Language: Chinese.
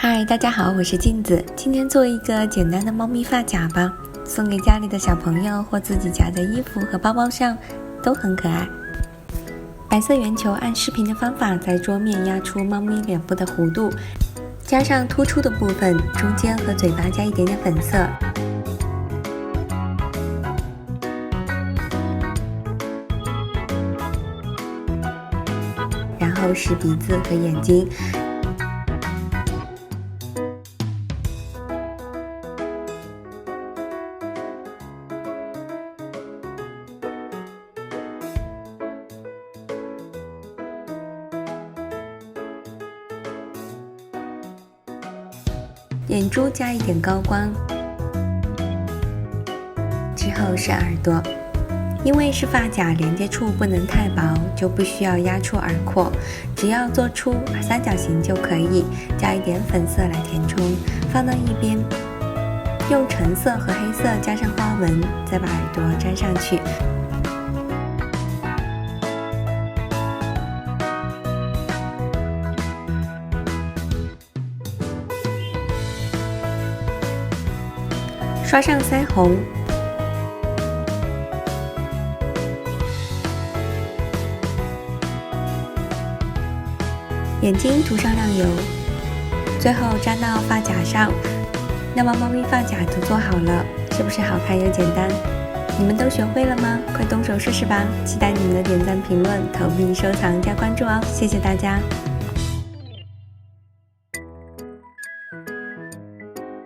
嗨，大家好，我是镜子。今天做一个简单的猫咪发夹吧，送给家里的小朋友或自己夹在衣服和包包上，都很可爱。白色圆球按视频的方法在桌面压出猫咪脸部的弧度，加上突出的部分，中间和嘴巴加一点点粉色。然后是鼻子和眼睛。眼珠加一点高光，之后是耳朵。因为是发夹，连接处不能太薄，就不需要压出耳廓，只要做出三角形就可以，加一点粉色来填充，放到一边。用橙色和黑色加上花纹，再把耳朵粘上去。刷上腮红，眼睛涂上亮油，最后粘到发夹上。那么猫咪发夹就做好了，是不是好看又简单？你们都学会了吗？快动手试试吧！期待你们的点赞、评论、投币、收藏加关注哦！谢谢大家。